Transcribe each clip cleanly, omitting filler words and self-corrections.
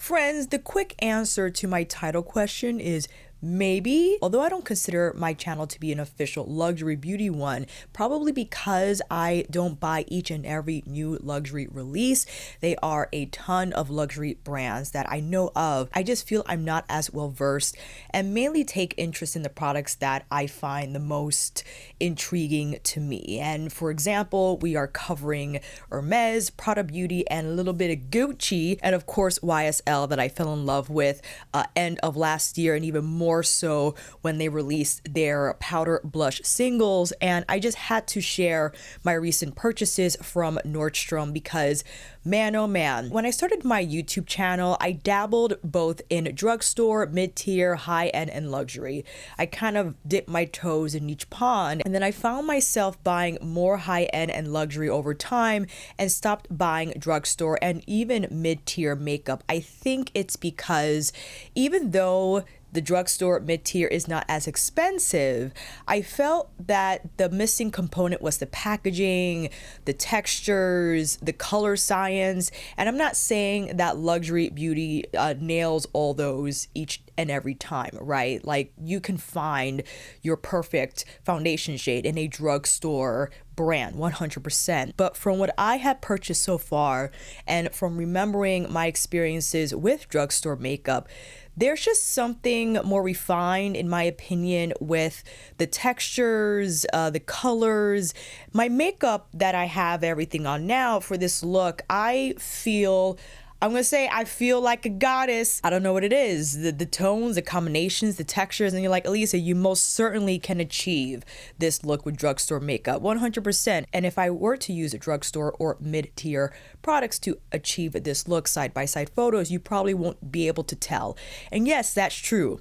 Friends, the quick answer to my title question is maybe, although I don't consider my channel to be an official luxury beauty one, probably because I don't buy each and every new luxury release. They are a ton of luxury brands that I know of. I just feel I'm not as well versed and mainly take interest in the products that I find the most intriguing to me. And for example, we are covering Hermes, Prada Beauty, and a little bit of Gucci, and of course YSL that I fell in love with end of last year, and even more so when they released their powder blush singles. And I just had to share my recent purchases from Nordstrom because man, oh man, when I started my YouTube channel, I dabbled both in drugstore, mid-tier, high-end, and luxury. I kind of dipped my toes in each pond, and then I found myself buying more high-end and luxury over time and stopped buying drugstore and even mid-tier makeup. I think it's because even though the drugstore mid-tier is not as expensive, I felt that the missing component was the packaging, the textures, the color science. And I'm not saying that luxury beauty nails all those each and every time, right? Like, you can find your perfect foundation shade in a drugstore brand 100%. But from what I have purchased so far and from remembering my experiences with drugstore makeup, there's just something more refined, in my opinion, with the textures, the colors. My makeup that I have everything on now for this look, I feel like a goddess. I don't know what it is. The tones, the combinations, the textures, and you're like, Elisa, you most certainly can achieve this look with drugstore makeup, 100%. And if I were to use a drugstore or mid-tier products to achieve this look, side-by-side photos, you probably won't be able to tell. And yes, that's true.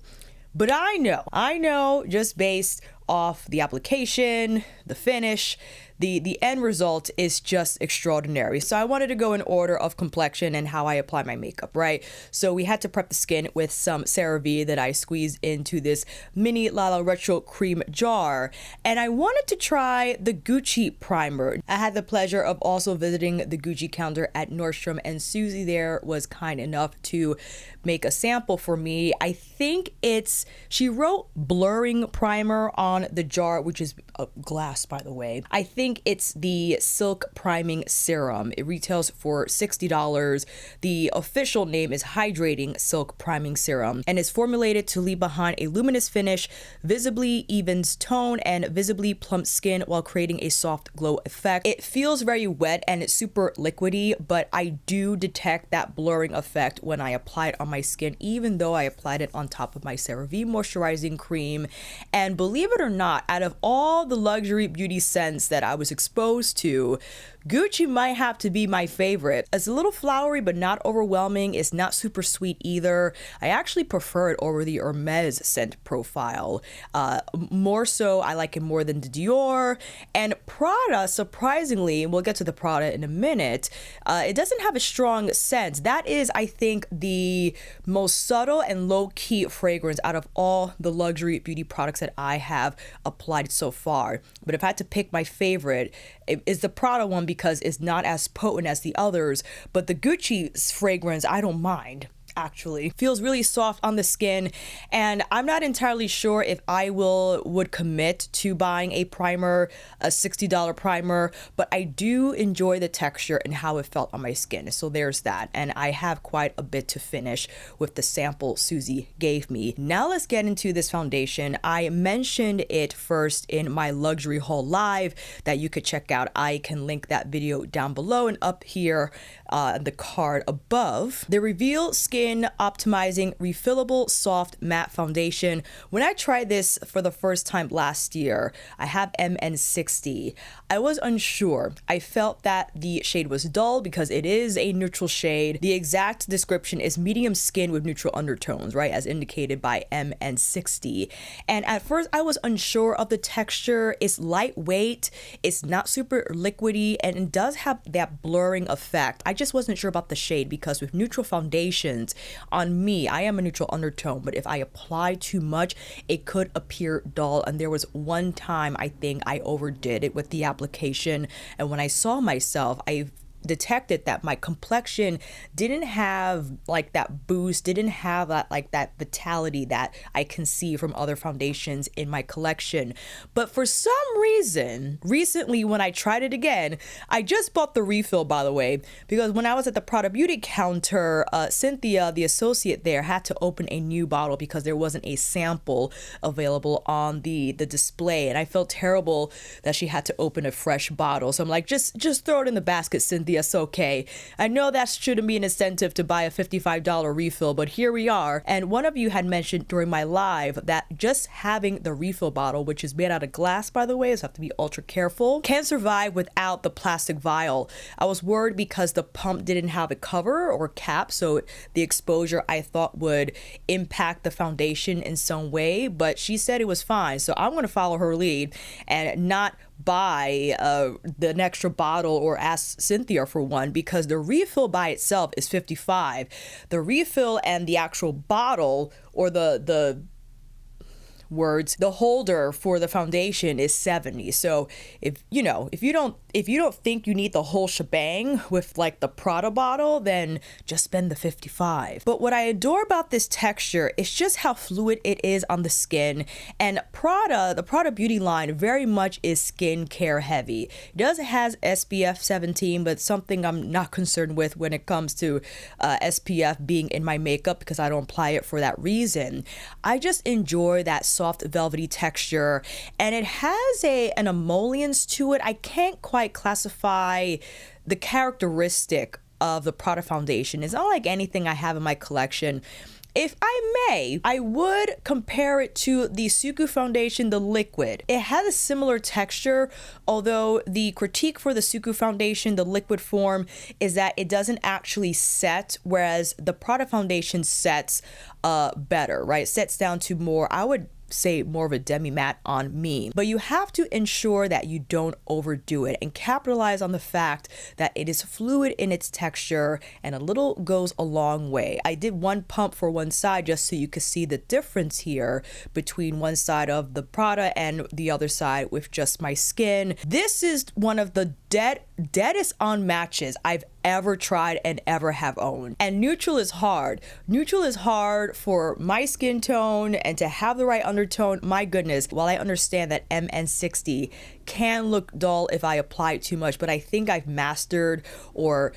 But I know just based off the application, the finish, the end result is just extraordinary. So I wanted to go in order of complexion and how I apply my makeup, right? So we had to prep the skin with some CeraVe that I squeezed into this mini Lala Retro Cream jar. And I wanted to try the Gucci primer. I had the pleasure of also visiting the Gucci counter at Nordstrom, and Susie there was kind enough to make a sample for me. I think she wrote blurring primer on the jar, which is glass, by the way. I think it's the Silk Priming Serum. It retails for $60. The official name is Hydrating Silk Priming Serum and is formulated to leave behind a luminous finish, visibly evens tone, and visibly plumps skin while creating a soft glow effect. It feels very wet and it's super liquidy, but I do detect that blurring effect when I apply it on my skin, even though I applied it on top of my CeraVe moisturizing cream. And believe it or not, out of all the luxury beauty scents that I was exposed to, Gucci might have to be my favorite. It's a little flowery but not overwhelming. It's not super sweet either. I actually prefer it over the Hermes scent profile. More so, I like it more than the Dior. And Prada, surprisingly, and we'll get to the Prada in a minute, it doesn't have a strong scent. That is, I think, the most subtle and low-key fragrance out of all the luxury beauty products that I have applied so far. But if I had to pick my favorite, it is the Prada one because it's not as potent as the others. But the Gucci fragrance, I don't mind. Actually feels really soft on the skin, and I'm not entirely sure if I would commit to buying a primer, a $60 primer, but I do enjoy the texture and how it felt on my skin. So there's that, and I have quite a bit to finish with the sample Susie gave me. Now let's get into this foundation. I mentioned it first in my luxury haul live that you could check out. I can link that video down below and up here the card above. The Reveal Skin Optimizing Refillable Soft Matte Foundation. When I tried this for the first time last year, I have MN60. I was unsure. I felt that the shade was dull because it is a neutral shade. The exact description is medium skin with neutral undertones, right, as indicated by MN60. And at first I was unsure of the texture. It's lightweight, it's not super liquidy, and it does have that blurring effect. I just wasn't sure about the shade because with neutral foundations, on me, I am a neutral undertone, but if I apply too much, it could appear dull. And there was one time I think I overdid it with the application, and when I saw myself, I detected that my complexion didn't have like that boost, didn't have that like that vitality that I can see from other foundations in my collection. But for some reason, recently when I tried it again, I just bought the refill, by the way, because when I was at the Prada Beauty counter, Cynthia, the associate there, had to open a new bottle because there wasn't a sample available on the display, and I felt terrible that she had to open a fresh bottle. So I'm like, just throw it in the basket, Cynthia, it's okay. I know that shouldn't be an incentive to buy a $55 refill, but here we are. And one of you had mentioned during my live that just having the refill bottle, which is made out of glass, by the way, so I have to be ultra careful, can survive without the plastic vial. I was worried because the pump didn't have a cover or cap, so the exposure I thought would impact the foundation in some way, but she said it was fine. So I'm going to follow her lead and not buy an extra bottle or ask Cynthia for one, because the refill by itself is $55. The refill and the actual bottle, or the holder for the foundation, is $70. So if you don't think you need the whole shebang with like the Prada bottle, then just spend the $55. But what I adore about this texture is just how fluid it is on the skin. And the Prada Beauty line very much is skincare heavy. It does has SPF 17, but something I'm not concerned with when it comes to SPF being in my makeup, because I don't apply it for that reason. I just enjoy that soft velvety texture, and it has an emollients to it. I can't quite classify the characteristic of the Prada foundation. It's not like anything I have in my collection. If I may, I would compare it to the Suqqu foundation, the liquid. It has a similar texture, although the critique for the Suqqu foundation, the liquid form, is that it doesn't actually set, whereas the Prada foundation sets better, right? Sets down to more, I would say, more of a demi-matte on me. But you have to ensure that you don't overdo it and capitalize on the fact that it is fluid in its texture, and a little goes a long way. I did one pump for one side just so you could see the difference here between one side of the Prada and the other side with just my skin. This is one of the deadest on matches I've ever tried and ever have owned. And neutral is hard. Neutral is hard for my skin tone, and to have the right undertone, my goodness. While I understand that MN60 can look dull if I apply it too much, but I think I've mastered or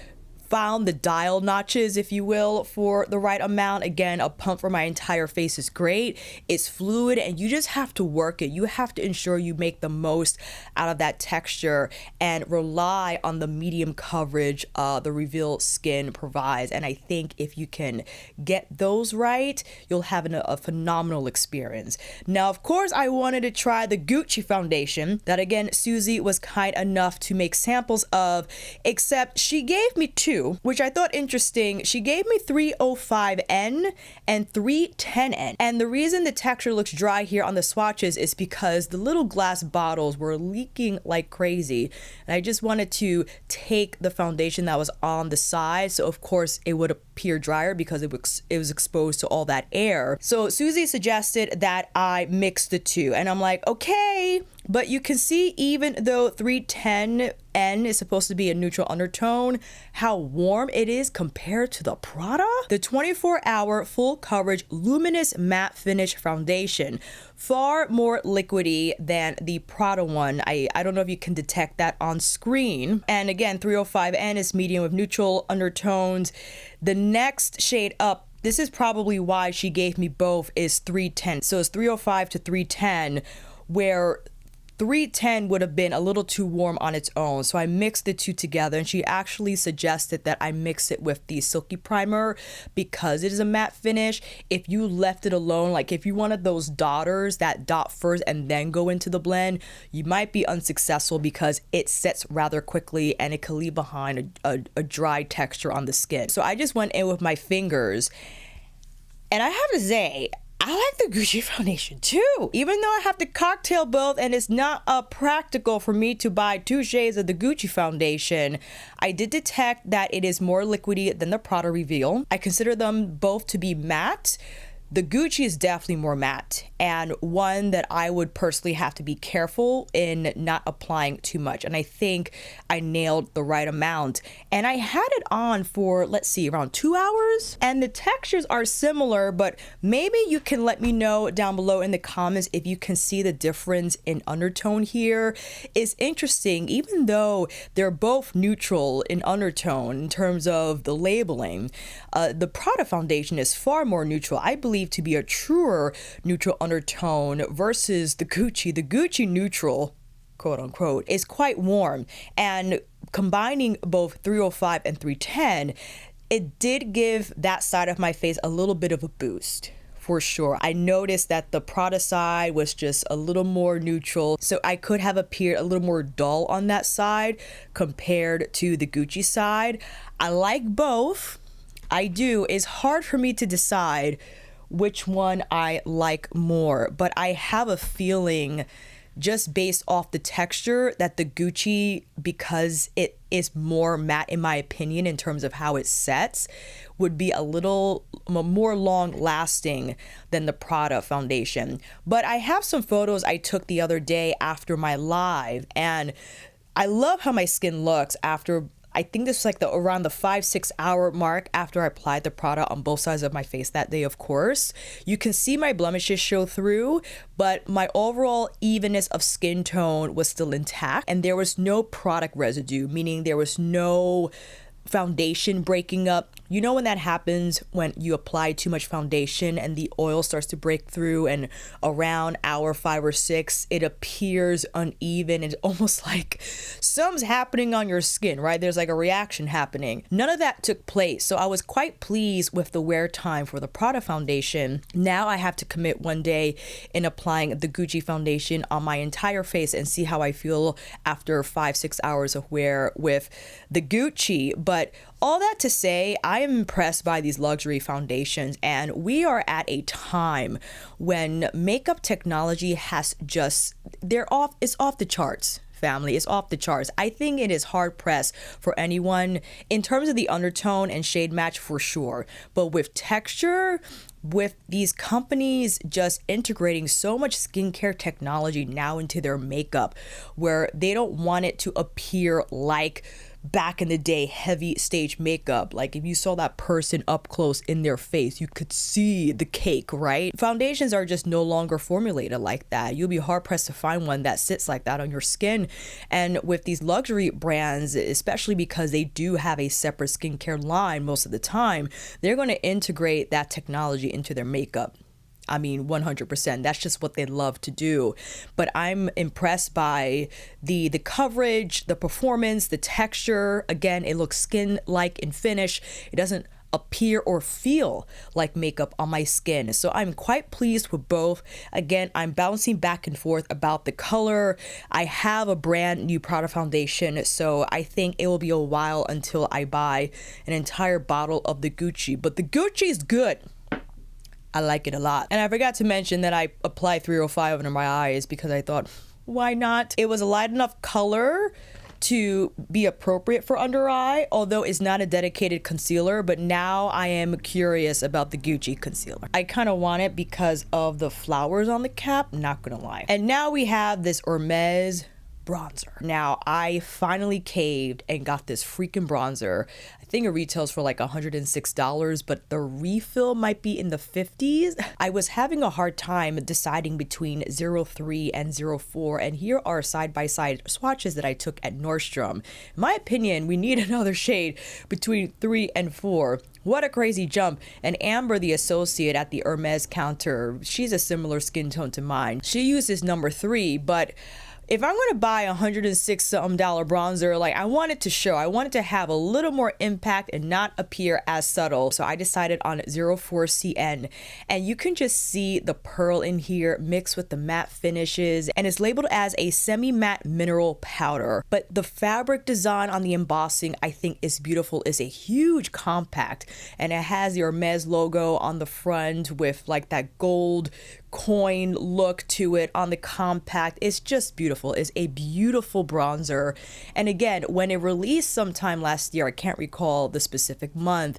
found the dial notches, if you will, for the right amount. Again, a pump for my entire face is great. It's fluid, and you just have to work it. You have to ensure you make the most out of that texture and rely on the medium coverage the Reveal skin provides. And I think if you can get those right, you'll have a phenomenal experience. Now, of course, I wanted to try the Gucci foundation that, again, Susie was kind enough to make samples of, except she gave me two, which I thought interesting. She gave me 305N and 310N. And the reason the texture looks dry here on the swatches is because the little glass bottles were leaking like crazy. And I just wanted to take the foundation that was on the side, so of course it would appear drier because it was exposed to all that air. So Susie suggested that I mix the two, and I'm like, okay. But you can see, even though 310N is supposed to be a neutral undertone, how warm it is compared to the Prada. The 24-hour full coverage luminous matte finish foundation, far more liquidy than the Prada one. I don't know if you can detect that on screen. And again, 305N is medium with neutral undertones. The next shade up, this is probably why she gave me both, is 310. So it's 305 to 310, where 310 would have been a little too warm on its own. So I mixed the two together, and she actually suggested that I mix it with the Silky primer because it is a matte finish. If you left it alone, like if you wanted those dotters that dot first and then go into the blend, you might be unsuccessful because it sets rather quickly and it can leave behind a dry texture on the skin. So I just went in with my fingers, and I have to say, I like the Gucci foundation too. Even though I have to cocktail both and it's not practical for me to buy two shades of the Gucci foundation, I did detect that it is more liquidy than the Prada Reveal. I consider them both to be matte. The Gucci is definitely more matte, and one that I would personally have to be careful in not applying too much. And I think I nailed the right amount. And I had it on for, let's see, around 2 hours. And the textures are similar, but maybe you can let me know down below in the comments if you can see the difference in undertone here. It's interesting, even though they're both neutral in undertone in terms of the labeling, the Prada Foundation is far more neutral. I believe to be a truer neutral undertone versus the Gucci. The Gucci neutral, quote unquote, is quite warm. And combining both 305 and 310, it did give that side of my face a little bit of a boost. For sure. I noticed that the Prada side was just a little more neutral, so I could have appeared a little more dull on that side compared to the Gucci side. I like both. I do. It's hard for me to decide which one I like more, but I have a feeling just based off the texture that the Gucci, because it is more matte in my opinion in terms of how it sets, would be a little more long lasting than the Prada Foundation. But I have some photos I took the other day after my live, and I love how my skin looks after, I think this was like around the 5-6 hour mark after I applied the product on both sides of my face that day, of course. You can see my blemishes show through, but my overall evenness of skin tone was still intact, and there was no product residue, meaning there was no foundation breaking up. You know when that happens when you apply too much foundation and the oil starts to break through, and around hour 5 or 6 it appears uneven. It's almost like something's happening on your skin, right? There's like a reaction happening. None of that took place, so I was quite pleased with the wear time for the Prada Foundation. Now I have to commit one day in applying the Gucci foundation on my entire face and see how I feel after 5-6 hours of wear with the Gucci. But all that to say, I am impressed by these luxury foundations, and we are at a time when makeup technology has just, it's off the charts. Family, is off the charts. I think it is hard pressed for anyone in terms of the undertone and shade match for sure, but with texture, with these companies just integrating so much skincare technology now into their makeup, where they don't want it to appear like back in the day heavy stage makeup. Like if you saw that person up close in their face, you could see the cake, right? Foundations are just no longer formulated like that. You'll be hard pressed to find one that sits like that on your skin. And with these luxury brands, especially because they do have a separate skincare line most of the time, they're going to integrate that technology into their makeup. I mean, 100%. That's just what they love to do. But I'm impressed by the coverage, the performance, the texture. Again, it looks skin-like in finish. It doesn't appear or feel like makeup on my skin. So I'm quite pleased with both. Again, I'm bouncing back and forth about the color. I have a brand new Prada foundation, so I think it will be a while until I buy an entire bottle of the Gucci. But the Gucci is good. I like it a lot. And I forgot to mention that I applied 305 under my eyes because I thought, why not? It was a light enough color to be appropriate for under eye, although it's not a dedicated concealer. But now I am curious about the Gucci concealer. I kind of want it because of the flowers on the cap, not gonna lie. And now we have this Hermes bronzer. Now I finally caved and got this freaking bronzer. I think it retails for like $106, but the refill might be in the 50s. I was having a hard time deciding between 03 and 04, and here are side-by-side swatches that I took at Nordstrom. In my opinion, we need another shade between 3 and 4. What a crazy jump. And Amber, the associate at the Hermes counter, she's a similar skin tone to mine. She uses number 3, but if I'm going to buy $106 something bronzer, like I want it to show, I want it to have a little more impact and not appear as subtle. So I decided on 04 Sienne, and you can just see the pearl in here mixed with the matte finishes, and it's labeled as a semi-matte mineral powder. But the fabric design on the embossing I think is beautiful. It's a huge compact, and it has the Hermes logo on the front with like that gold coin look to it on the compact. It's just beautiful. It's a beautiful bronzer. And again, when it released sometime last year, I can't recall the specific month,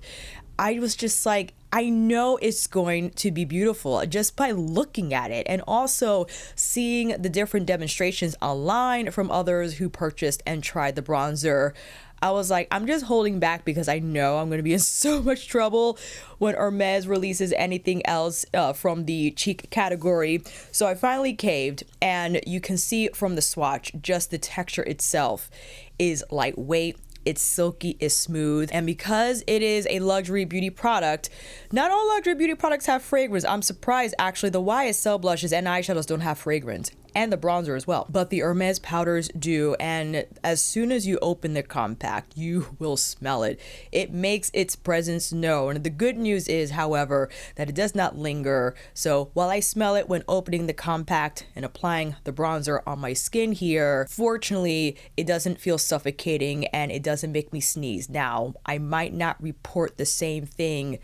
I was just like, I know it's going to be beautiful just by looking at it, and also seeing the different demonstrations online from others who purchased and tried the bronzer. I was like, I'm just holding back because I know I'm going to be in so much trouble when Hermes releases anything else from the cheek category. So I finally caved, and you can see from the swatch, just the texture itself is lightweight. It's silky, it's smooth, and because it is a luxury beauty product, not all luxury beauty products have fragrance. I'm surprised actually the YSL blushes and eyeshadows don't have fragrance, and the bronzer as well, but the Hermes powders do, and as soon as you open the compact, you will smell it. It makes its presence known. The good news is, however, that it does not linger, so while I smell it when opening the compact and applying the bronzer on my skin here, fortunately, it doesn't feel suffocating and it doesn't make me sneeze. Now, I might not report the same thing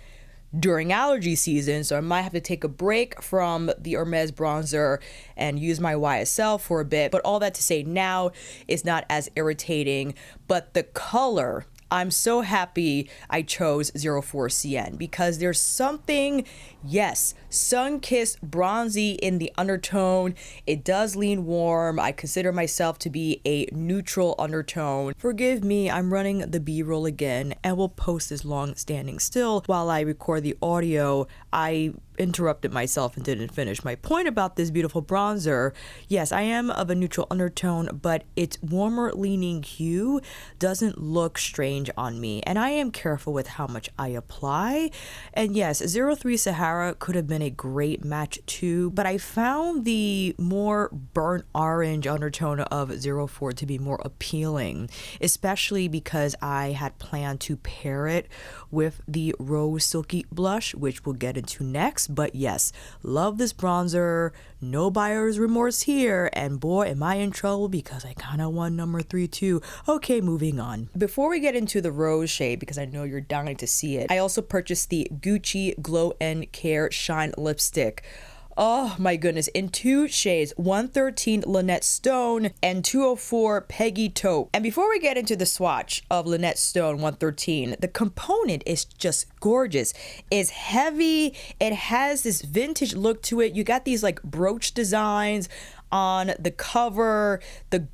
during allergy season, so I might have to take a break from the Hermes bronzer and use my YSL for a bit, but all that to say, now it's not as irritating. But the color, I'm so happy I chose 04 Sienne, because there's something, yes, sun-kissed bronzy in the undertone. It does lean warm. I consider myself to be a neutral undertone. Forgive me, I'm running the B-roll again, and will post this long standing still while I record the audio. I interrupted myself and didn't finish my point about this beautiful bronzer. Yes, I am of a neutral undertone, but its warmer leaning hue doesn't look strange on me, and I am careful with how much I apply. And yes, 03 Sahara could have been a great match too, but I found the more burnt orange undertone of 04 to be more appealing, especially because I had planned to pair it with the Rose Silky blush, which we'll get into next. But yes, love this bronzer, no buyer's remorse here, and boy am I in trouble because I kind of won number 3 too. Okay, moving on. Before we get into the rose shade, because I know you're dying to see it, I also purchased the Gucci Glow and Care Shine lipstick. Oh my goodness, in 2 shades, 113 Linnet Stone and 204 Peggy Taupe. And before we get into the swatch of Linnet Stone 113, the component is just gorgeous. It's heavy, it has this vintage look to it. You got these like brooch designs on the cover, the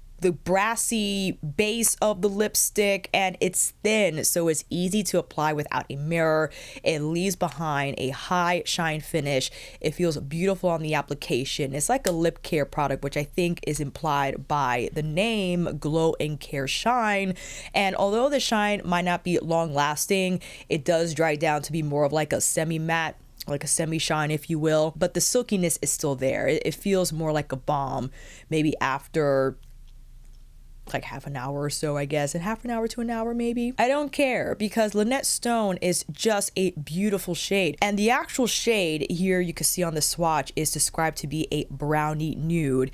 brassy base of the lipstick, and it's thin, so it's easy to apply without a mirror. It leaves behind a high shine finish. It feels beautiful on the application. It's like a lip care product, which I think is implied by the name Glow and Care Shine. And although the shine might not be long lasting, it does dry down to be more of like a semi-matte, like a semi-shine, if you will, but the silkiness is still there. It feels more like a balm, maybe after like half an hour or so, I guess, and half an hour to an hour maybe. I don't care, because Linnet Stone is just a beautiful shade, and the actual shade here you can see on the swatch is described to be a brownie nude.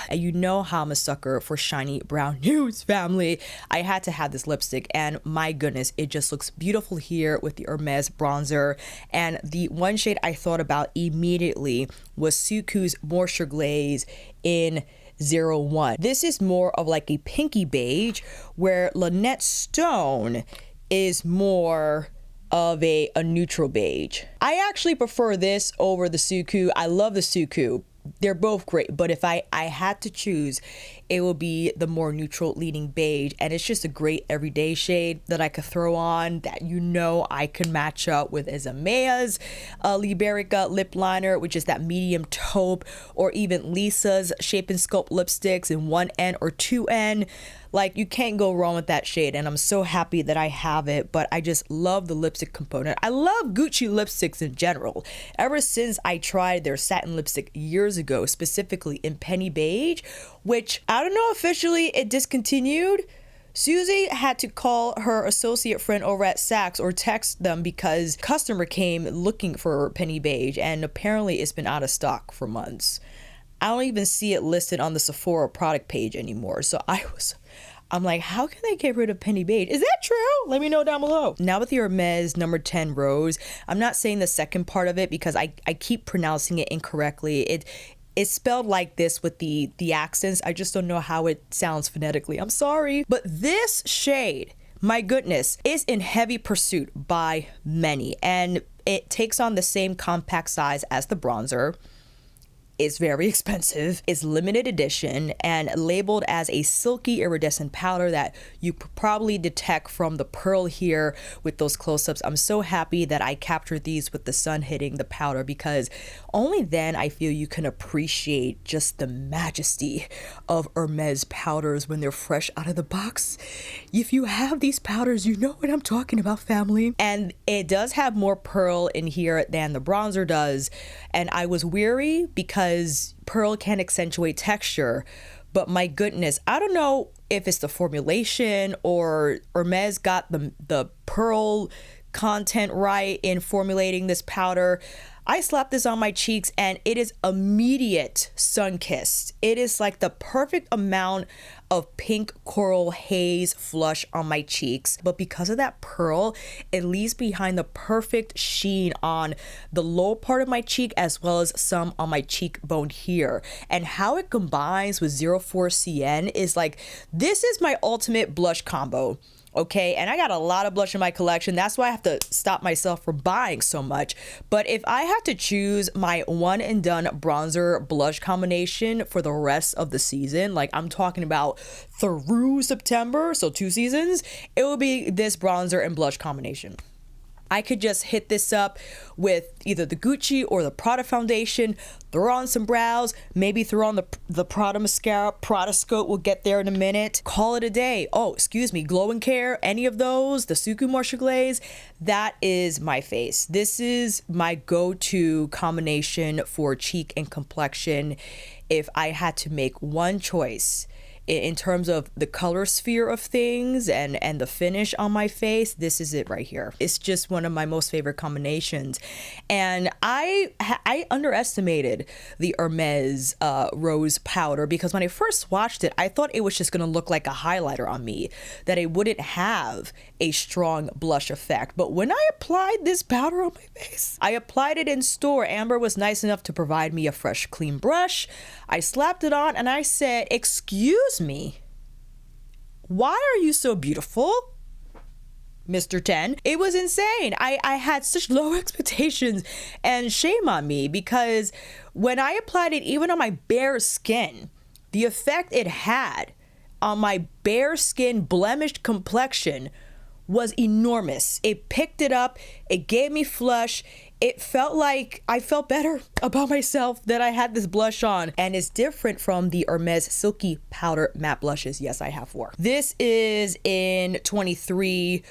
And you know how I'm a sucker for shiny brown nudes, family. I had to have this lipstick, and my goodness, it just looks beautiful here with the Hermes bronzer. And the one shade I thought about immediately was Suqqu's Moisture Glaze in 01. This is more of like a pinky beige, where Linnet Stone is more of a neutral beige. I actually prefer this over the Suqqu. I love the Suqqu. They're both great, but if I had to choose, it will be the more neutral leaning beige, and it's just a great everyday shade that I could throw on that you know I can match up with Isamaya's Liberica lip liner, which is that medium taupe, or even Lisa's Shape and Sculpt lipsticks in 1N or 2N. Like, you can't go wrong with that shade, and I'm so happy that I have it. But I just love the lipstick component. I love Gucci lipsticks in general. Ever since I tried their satin lipstick years ago, specifically in Penny Beige, which I don't know, officially it discontinued. Susie had to call her associate friend over at Saks or text them because customer came looking for Penny Beige, and apparently it's been out of stock for months. I don't even see it listed on the Sephora product page anymore. So I'm like, how can they get rid of Penny Beige? Is that true? Let me know down below. Now with the Hermes number 10 Rose, I'm not saying the second part of it because I keep pronouncing it incorrectly. It's spelled like this with the accents. I just don't know how it sounds phonetically. I'm sorry. But this shade, my goodness, is in heavy pursuit by many, and it takes on the same compact size as the bronzer. It's very expensive, it's limited edition, and labeled as a silky iridescent powder that you probably detect from the pearl here with those close-ups. I'm so happy that I captured these with the sun hitting the powder, because only then I feel you can appreciate just the majesty of Hermes powders when they're fresh out of the box. If you have these powders, you know what I'm talking about, family. And it does have more pearl in here than the bronzer does, and I was weary because pearl can accentuate texture, but my goodness, I don't know if it's the formulation or Hermes got the pearl content right in formulating this powder. I slapped this on my cheeks and it is immediate sun-kissed. It is like the perfect amount of pink coral haze flush on my cheeks. But because of that pearl, it leaves behind the perfect sheen on the low part of my cheek as well as some on my cheekbone here. And how it combines with 04 Sienne is like, this is my ultimate blush combo. Okay, and I got a lot of blush in my collection. That's why I have to stop myself from buying so much. But if I had to choose my one and done bronzer blush combination for the rest of the season, like I'm talking about through September, so 2 seasons, it would be this bronzer and blush combination. I could just hit this up with either the Gucci or the Prada Foundation, throw on some brows, maybe throw on the Prada mascara, Pradascope, we'll get there in a minute. Call it a day. Oh, excuse me, Glow and Care, any of those, the Suqqu Moisture Glaze, that is my face. This is my go-to combination for cheek and complexion. If I had to make one choice in terms of the color sphere of things and the finish on my face, this is it right here. It's just one of my most favorite combinations. And I underestimated the Hermes rose powder, because when I first swatched it, I thought it was just gonna look like a highlighter on me, that it wouldn't have a strong blush effect. But when I applied this powder on my face, I applied it in store. Amber was nice enough to provide me a fresh, clean brush. I slapped it on and I said, "Excuse me, why are you so beautiful, Mr. 10? It was insane. I had such low expectations, and shame on me, because when I applied it even on my bare skin, the effect it had on my bare skin blemished complexion was enormous. It picked it up, it gave me flush. It felt like I felt better about myself that I had this blush on, and it's different from the Hermes Silky Powder Matte Blushes. Yes, I have 4. This is in 23,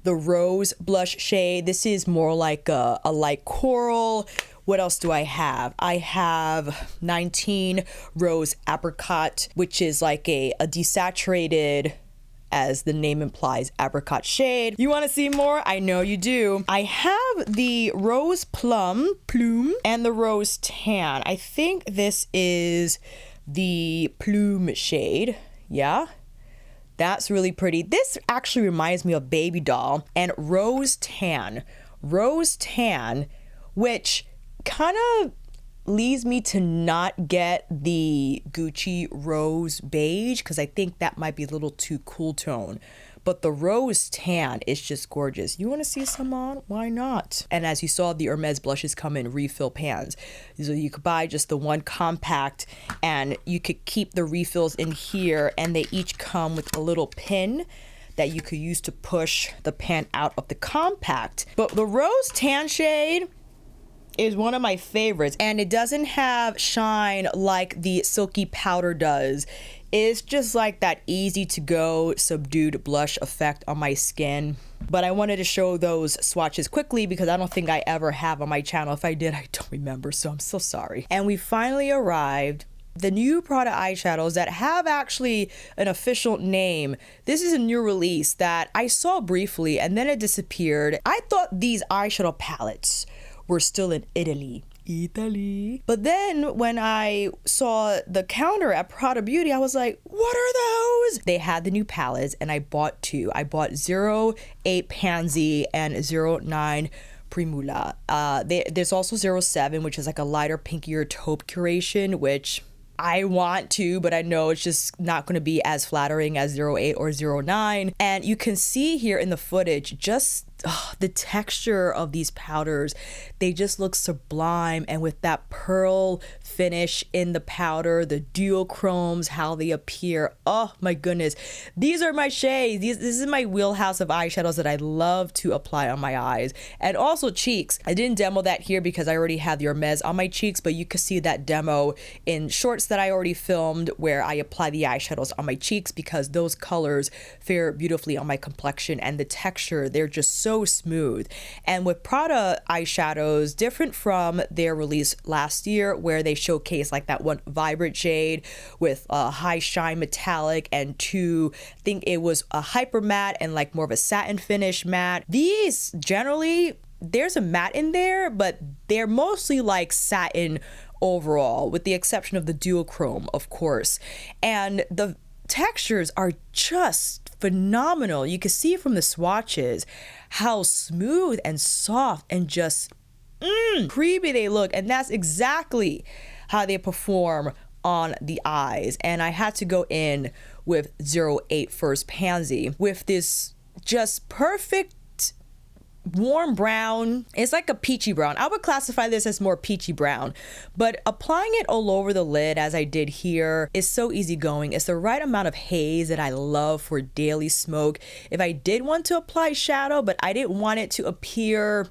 the Rose blush shade. This is more like a light coral. What else do I have? I have 19 Rose Apricot, which is like a desaturated, as the name implies, apricot shade. You want to see more? I know you do. I have the Rose Plume, and the Rose Tan. I think this is the Plume shade. Yeah, that's really pretty. This actually reminds me of Baby Doll. And Rose Tan, which kind of leads me to not get the Gucci Rose Beige, because I think that might be a little too cool tone. But the Rose Tan is just gorgeous. You want to see some on? Why not? And as you saw, the Hermes blushes come in refill pans. So you could buy just the one compact, and you could keep the refills in here, and they each come with a little pin that you could use to push the pan out of the compact. But the Rose Tan shade is one of my favorites, and it doesn't have shine like the Silky powder does. It's just like that easy to go subdued blush effect on my skin. But I wanted to show those swatches quickly because I don't think I ever have on my channel. If I did, I don't remember, so I'm so sorry. And we finally arrived. The new Prada eyeshadows that have actually an official name. This is a new release that I saw briefly and then it disappeared. I thought these eyeshadow palettes were still in Italy. But then when I saw the counter at Prada Beauty, I was like, what are those? They had the new palettes and I bought 2. I bought 08 Pansy and 09 Primula. There's also 07, which is like a lighter, pinkier taupe curation, which I want to, but I know it's just not going to be as flattering as 08 or 09. And you can see here in the footage just the texture of these powders. They just look sublime, and with that pearl finish in the powder, the duochromes, how they appear, oh my goodness, these are my shades. This is my wheelhouse of eyeshadows that I love to apply on my eyes. And also cheeks. I didn't demo that here because I already have the Hermes on my cheeks, but you could see that demo in shorts that I already filmed where I apply the eyeshadows on my cheeks, because those colors fare beautifully on my complexion, and the texture, they're just so smooth. And with Prada eyeshadows, different from their release last year where they showcased like that one vibrant shade with a high shine metallic and two, I think it was a hyper matte and like more of a satin finish matte. These generally, there's a matte in there, but they're mostly like satin overall, with the exception of the duochrome, of course. And the textures are just phenomenal. You can see from the swatches how smooth and soft and just creamy they look, and that's exactly how they perform on the eyes. And I had to go in with 08 first Pansy with this just perfect warm brown. It's like a peachy brown. I would classify this as more peachy brown, but applying it all over the lid as I did here is so easygoing. It's the right amount of haze that I love for daily smoke. If I did want to apply shadow, but I didn't want it to appear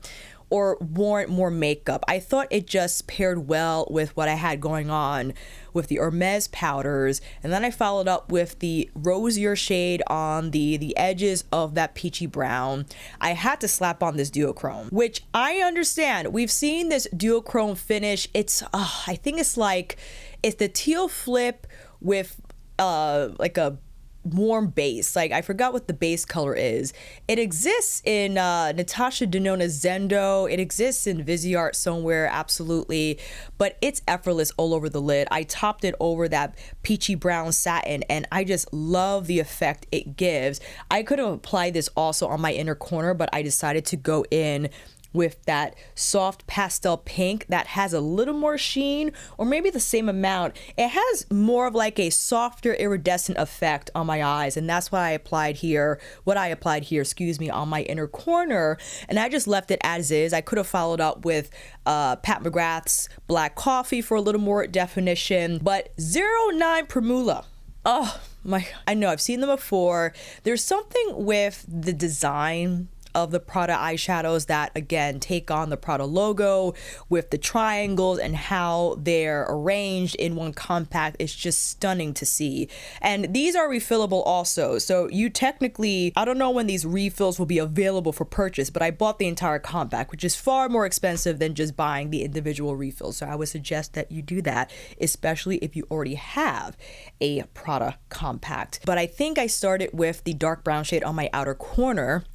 or warrant more makeup, I thought it just paired well with what I had going on with the Hermes powders. And then I followed up with the rosier shade on the edges of that peachy brown. I had to slap on this duochrome, which I understand. We've seen this duochrome finish. It's I think it's the teal flip with like a warm base. Like, I forgot what the base color is. It exists in Natasha Denona's Zendo. It exists in Viseart somewhere, absolutely. But it's effortless all over the lid. I topped it over that peachy brown satin, and I just love the effect it gives. I could have applied this also on my inner corner, but I decided to go in with that soft pastel pink that has a little more sheen, or maybe the same amount. It has more of like a softer iridescent effect on my eyes, and that's what I applied here, on my inner corner, and I just left it as is. I could have followed up with Pat McGrath's Black Coffee for a little more definition, but 09 Primula. Oh my, I know I've seen them before. There's something with the design of the Prada eyeshadows that, again, take on the Prada logo with the triangles and how they're arranged in one compact. It's just stunning to see. And these are refillable also. So you technically, I don't know when these refills will be available for purchase, but I bought the entire compact, which is far more expensive than just buying the individual refills. So I would suggest that you do that, especially if you already have a Prada compact. But I think I started with the dark brown shade on my outer corner,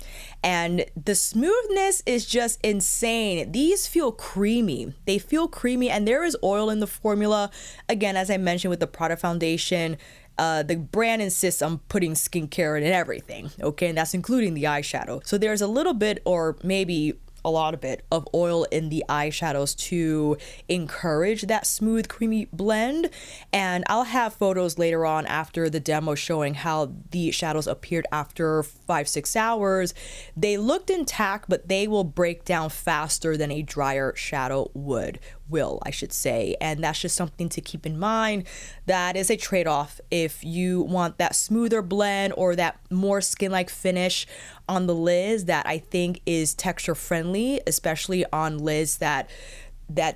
and the smoothness is just insane. These feel creamy. They feel creamy, and there is oil in the formula. Again, as I mentioned with the Prada Foundation, the brand insists on putting skincare in everything, okay? And that's including the eyeshadow. So there's a little bit, or maybe a lot of it, of oil in the eyeshadows to encourage that smooth, creamy blend. And I'll have photos later on after the demo showing how the shadows appeared after 5-6 hours. They looked intact, but they will break down faster than a drier shadow will, I should say. And that's just something to keep in mind. That is a trade-off if you want that smoother blend or that more skin-like finish on the lids that I think is texture friendly, especially on lids that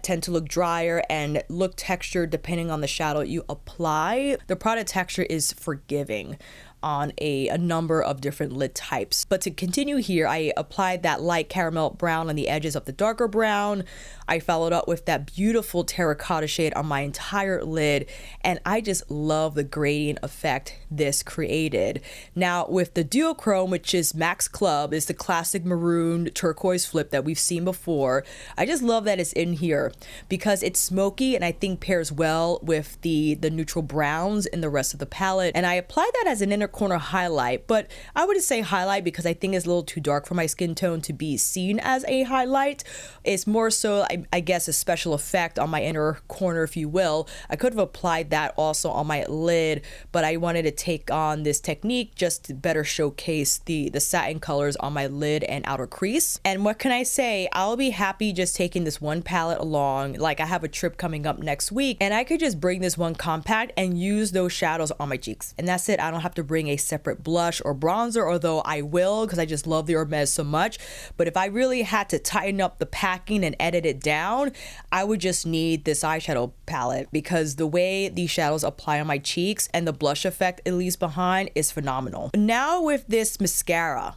tend to look drier and look textured depending on the shadow you apply. The product texture is forgiving on a number of different lid types. But to continue here, I applied that light caramel brown on the edges of the darker brown. I followed up with that beautiful terracotta shade on my entire lid, and I just love the gradient effect this created. Now with the duochrome, which is Max Club, is the classic maroon turquoise flip that we've seen before. I just love that it's in here because it's smoky and I think pairs well with the neutral browns in the rest of the palette. And I applied that as an inner corner highlight, but I wouldn't say highlight because I think it's a little too dark for my skin tone to be seen as a highlight. It's more so, I guess, a special effect on my inner corner, if you will. I could have applied that also on my lid, but I wanted to take on this technique just to better showcase the satin colors on my lid and outer crease. And what can I say? I'll be happy just taking this one palette along. Like, I have a trip coming up next week, and I could just bring this one compact and use those shadows on my cheeks. And that's it. I don't have to bring a separate blush or bronzer, although I will because I just love the Hermes so much. But if I really had to tighten up the packing and edit it down, I would just need this eyeshadow palette because the way these shadows apply on my cheeks and the blush effect it leaves behind is phenomenal. Now with this mascara,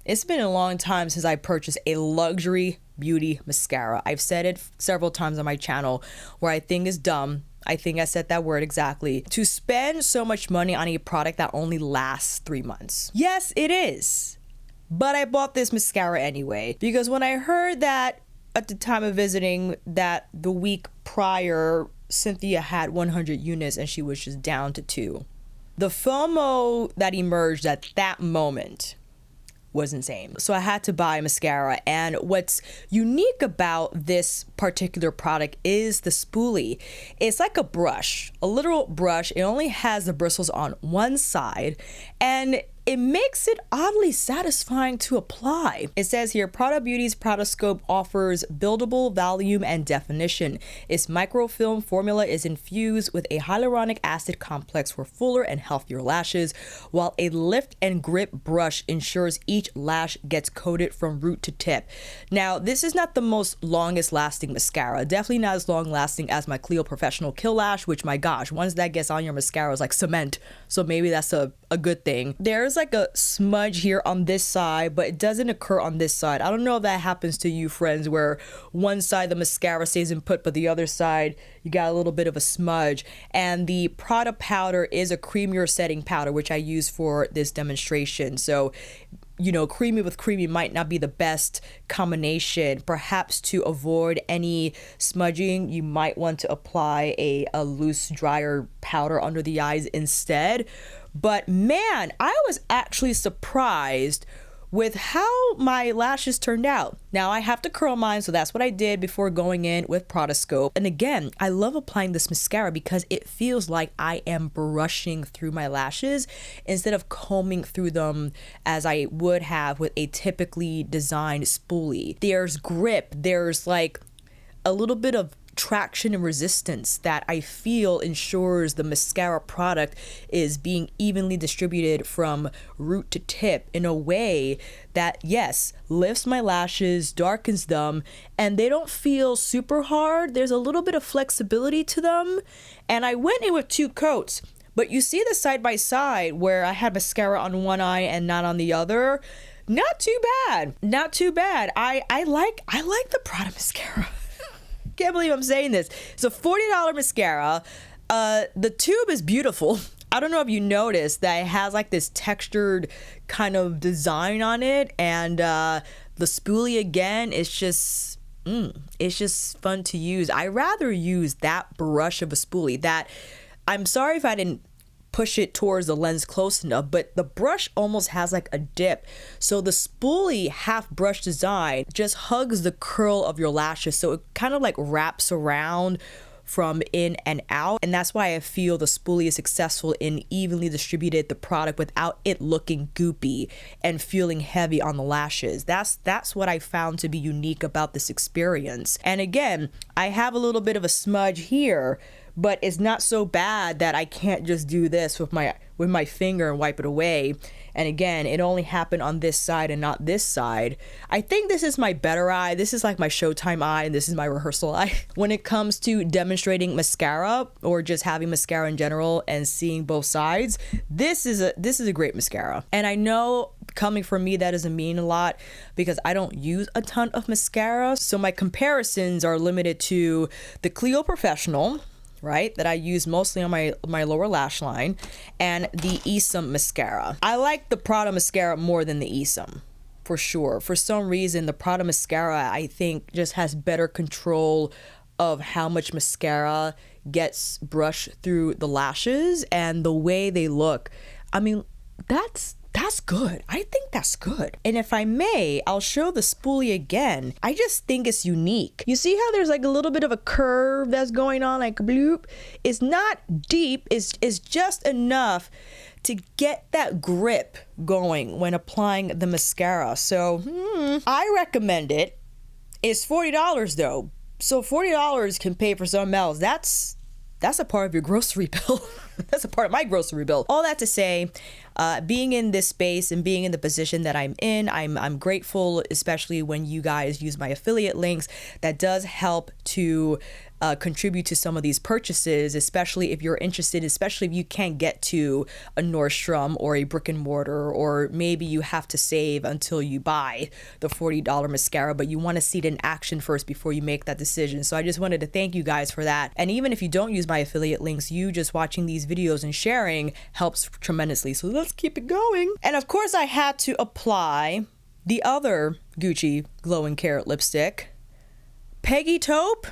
it's been a long time since I purchased a luxury beauty mascara. I've said it several times on my channel where I think it's dumb. I think I said that word exactly. To spend so much money on a product that only lasts 3 months. Yes, it is. But I bought this mascara anyway because when I heard that at the time of visiting that the week prior, Cynthia had 100 units and she was just down to 2. The FOMO that emerged at that moment was insane. So I had to buy mascara, and what's unique about this particular product is the spoolie. It's like a brush, a literal brush. It only has the bristles on one side, and it makes it oddly satisfying to apply. It says here, Prada Beauty's Pradascope offers buildable volume and definition. Its microfilm formula is infused with a hyaluronic acid complex for fuller and healthier lashes, while a lift and grip brush ensures each lash gets coated from root to tip. Now, this is not the most longest lasting mascara. Definitely not as long lasting as my Clio Professional Kill Lash, which, my gosh, once that gets on your mascara is like cement. So maybe that's a good thing. There's like a smudge here on this side, but it doesn't occur on this side. I don't know if that happens to you, friends, where one side the mascara stays in put, but the other side you got a little bit of a smudge. And the Prada powder is a creamier setting powder, which I use for this demonstration. So, you know, creamy with creamy might not be the best combination. Perhaps to avoid any smudging, you might want to apply a loose, drier powder under the eyes instead. But man, I was actually surprised with how my lashes turned out. Now I have to curl mine, so that's what I did before going in with Pradascope. And again, I love applying this mascara because it feels like I am brushing through my lashes instead of combing through them as I would have with a typically designed spoolie. There's grip, there's like a little bit of traction and resistance that I feel ensures the mascara product is being evenly distributed from root to tip in a way that, yes, lifts my lashes, darkens them, and they don't feel super hard. There's a little bit of flexibility to them. And I went in with 2 coats, but you see the side by side where I had mascara on one eye and not on the other. Not too bad. Not too bad. I like the Prada mascara. Can't believe I'm saying this. It's a $40 mascara. The tube is beautiful. I don't know if you noticed that it has like this textured kind of design on it, and the spoolie again, it's just fun to use. I rather use that brush of a spoolie. That, I'm sorry if I didn't push it towards the lens close enough, but the brush almost has like a dip. So the spoolie half brush design just hugs the curl of your lashes. So it kind of like wraps around from in and out. And that's why I feel the spoolie is successful in evenly distributed the product without it looking goopy and feeling heavy on the lashes. That's what I found to be unique about this experience. And again, I have a little bit of a smudge here, but it's not so bad that I can't just do this with my finger and wipe it away. And again, it only happened on this side and not this side. I think this is my better eye. This is like my showtime eye, and this is my rehearsal eye. When it comes to demonstrating mascara or just having mascara in general and seeing both sides, this is a great mascara. And I know coming from me, that doesn't mean a lot because I don't use a ton of mascara. So my comparisons are limited to the Clio Professional, right, that I use mostly on my lower lash line, and the Esom mascara. I like the Prada mascara more than the Esom, for sure. For some reason, the Prada mascara, I think, just has better control of how much mascara gets brushed through the lashes and the way they look. I mean, That's good. I think that's good. And if I may, I'll show the spoolie again. I just think it's unique. You see how there's like a little bit of a curve that's going on, like bloop? It's not deep, it's just enough to get that grip going when applying the mascara. So I recommend it. It's $40 though. So $40 can pay for something else. That's a part of your grocery bill. That's a part of my grocery bill. All that to say, being in this space and being in the position that I'm in, I'm grateful, especially when you guys use my affiliate links. That does help to contribute to some of these purchases, especially if you're interested, especially if you can't get to a Nordstrom or a brick and mortar, or maybe you have to save until you buy the $40 mascara, but you want to see it in action first before you make that decision. So I just wanted to thank you guys for that. And even if you don't use my affiliate links, you just watching these videos and sharing helps tremendously. So let's keep it going. And of course I had to apply the other Gucci glowing carrot lipstick, Peggy Taupe.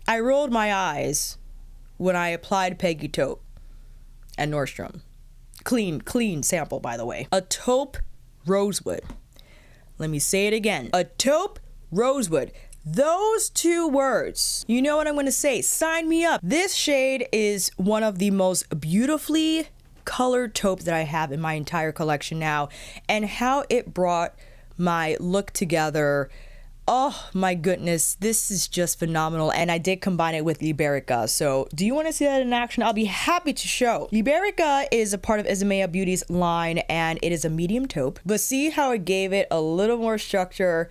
I rolled my eyes when I applied Peggy Taupe at Nordstrom. Clean sample, by the way. A taupe rosewood. Let me say it again. A taupe rosewood. Those two words, you know what I'm going to say. Sign me up. This shade is one of the most beautifully colored taupes that I have in my entire collection now. And how it brought my look together. Oh my goodness, this is just phenomenal. And I did combine it with Liberica. So do you want to see that in action? I'll be happy to show. Liberica is a part of Isabella Beauty's line, and it is a medium taupe. But see how it gave it a little more structure,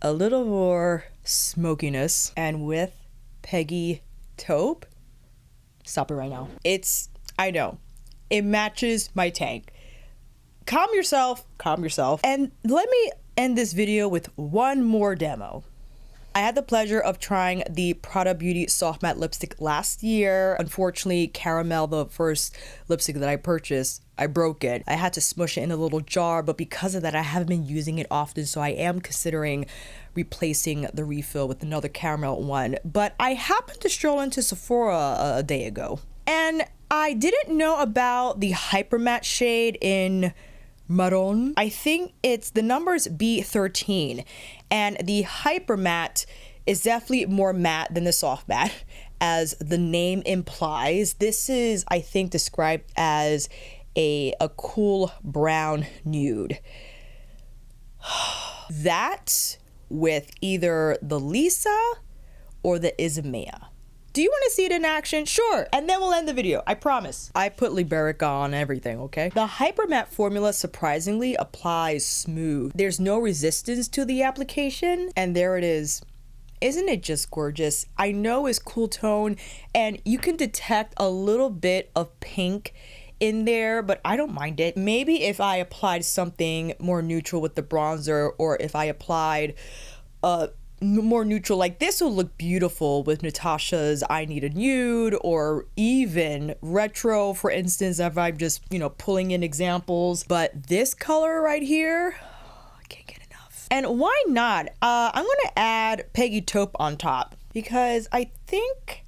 a little more smokiness. And with Peggy Taupe, stop it right now. I know, it matches my tank. Calm yourself. And let me end this video with one more demo. I had the pleasure of trying the Prada Beauty Soft Matte Lipstick last year. Unfortunately, Caramel, the first lipstick that I purchased, I broke it. I had to smush it in a little jar, but because of that, I haven't been using it often, so I am considering replacing the refill with another caramel one. But I happened to stroll into Sephora a day ago, and I didn't know about the Hypermatte shade in Marron. I think it's the number's B13, and the Hypermatte is definitely more matte than the soft matte, as the name implies. This is, I think, described as a cool brown nude. That with either the Lisa or the Isabella. Do you want to see it in action? Sure. And then we'll end the video. I promise. I put Liberica on everything, okay? The Hypermatte formula surprisingly applies smooth. There's no resistance to the application. And there it is. Isn't it just gorgeous? I know it's cool tone, and you can detect a little bit of pink in there, but I don't mind it. Maybe if I applied something more neutral with the bronzer, or if I applied more neutral like this, will look beautiful with Natasha's I Need a Nude, or even retro, for instance, if I'm just, pulling in examples. But this color right here, I can't get enough. And why not? I'm gonna add Peggy Taupe on top, because I think,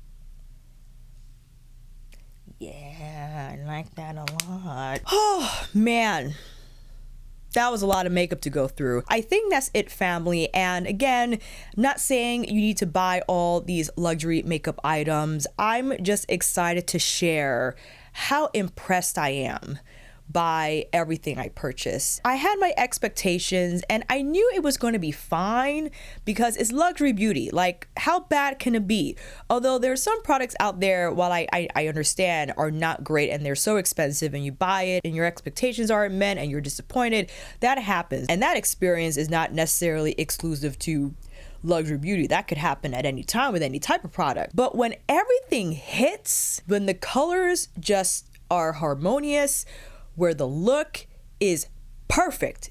yeah, I like that a lot. Oh man, that was a lot of makeup to go through. I think that's it, family. And again, not saying you need to buy all these luxury makeup items. I'm just excited to share how impressed I am by everything I purchased. I had my expectations, and I knew it was going to be fine because it's luxury beauty. Like, how bad can it be? Although there's some products out there, while I understand, are not great, and they're so expensive, and you buy it and your expectations aren't met and you're disappointed. That happens, and that experience is not necessarily exclusive to luxury beauty. That could happen at any time with any type of product. But when everything hits, when the colors just are harmonious, where the look is perfect,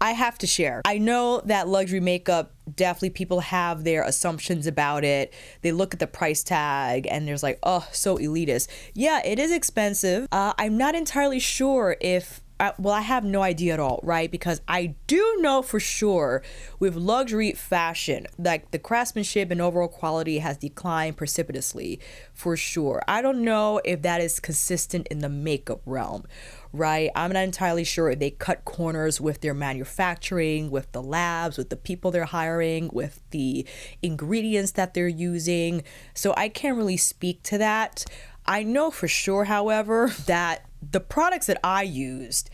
I have to share. I know that luxury makeup, definitely people have their assumptions about it. They look at the price tag and there's like, oh, so elitist. Yeah, it is expensive. I'm not entirely sure if well, I have no idea at all, right? Because I do know for sure with luxury fashion, like the craftsmanship and overall quality has declined precipitously, for sure. I don't know if that is consistent in the makeup realm, right? I'm not entirely sure if they cut corners with their manufacturing, with the labs, with the people they're hiring, with the ingredients that they're using. So I can't really speak to that. I know for sure, however, that the products that I used,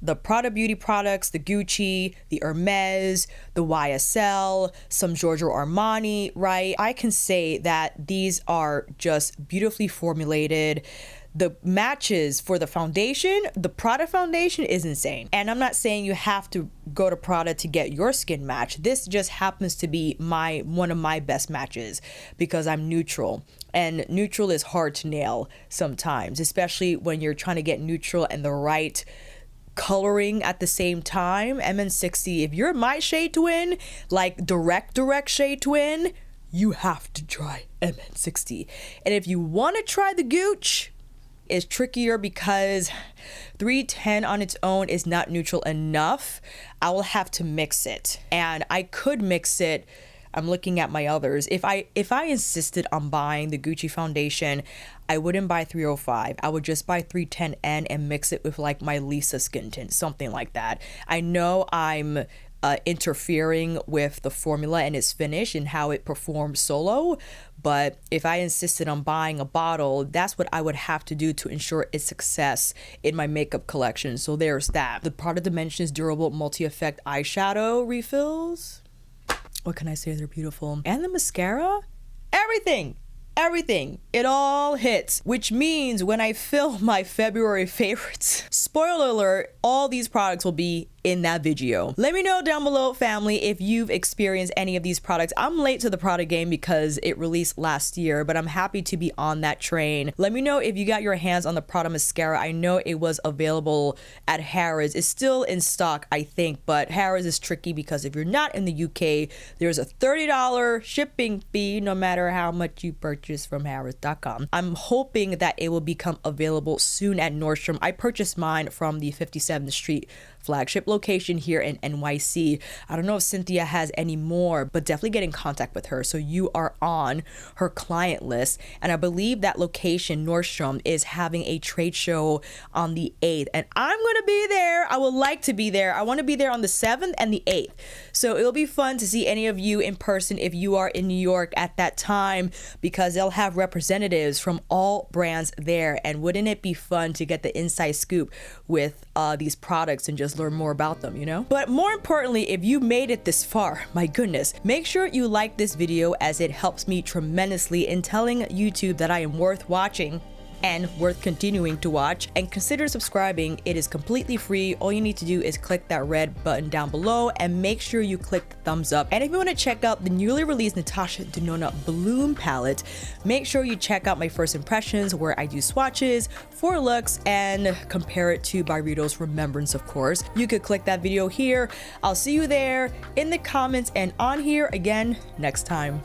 the Prada Beauty products, the Gucci, the Hermes, the YSL, some Giorgio Armani, right? I can say that these are just beautifully formulated. The matches for the foundation, the Prada Foundation is insane. And I'm not saying you have to go to Prada to get your skin match. This just happens to be one of my best matches because I'm neutral. And neutral is hard to nail sometimes, especially when you're trying to get neutral and the right coloring at the same time. MN60, if you're my shade twin, like direct shade twin, you have to try MN60. And if you want to try the Gooch, it's trickier because 310 on its own is not neutral enough. I will have to mix it, and I could mix it. I'm looking at my others. If I insisted on buying the Gucci foundation, I wouldn't buy 305. I would just buy 310N and mix it with like my Lisa skin tint, something like that. I know I'm interfering with the formula and its finish and how it performs solo, but if I insisted on buying a bottle, that's what I would have to do to ensure its success in my makeup collection. So there's that. The Prada Dimensions durable multi-effect eyeshadow refills. What can I say? They're beautiful. And the mascara, everything. It all hits, which means when I film my February favorites, spoiler alert, all these products will be in that video. Let me know down below, family, if you've experienced any of these products. I'm late to the Prada game because it released last year, but I'm happy to be on that train. Let me know if you got your hands on the Prada mascara. I know it was available at Harrods. It's still in stock, I think, but Harrods is tricky because if you're not in the UK, there's a $30 shipping fee no matter how much you purchase from Harrods.com. I'm hoping that it will become available soon at Nordstrom. I purchased mine from the 57th Street flagship location here in NYC. I don't know if Cynthia has any more, but definitely get in contact with her so you are on her client list. And I believe that location, Nordstrom, is having a trade show on the 8th, and I'm gonna be there. I would like to be there. I want to be there on the 7th and the 8th, so it'll be fun to see any of you in person if you are in New York at that time, because they'll have representatives from all brands there. And wouldn't it be fun to get the inside scoop with these products and just learn more about them, you know? But more importantly, if you made it this far, my goodness, make sure you like this video, as it helps me tremendously in telling YouTube that I am worth watching and worth continuing to watch. And consider subscribing. It is completely free. All you need to do is click that red button down below and make sure you click the thumbs up. And if you want to check out the newly released Natasha Denona Bloom palette, make sure you check out my first impressions, where I do swatches, 4 looks, and compare it to Byredo's Remembrance, of course. You could click that video here. I'll see you there in the comments and on here again next time.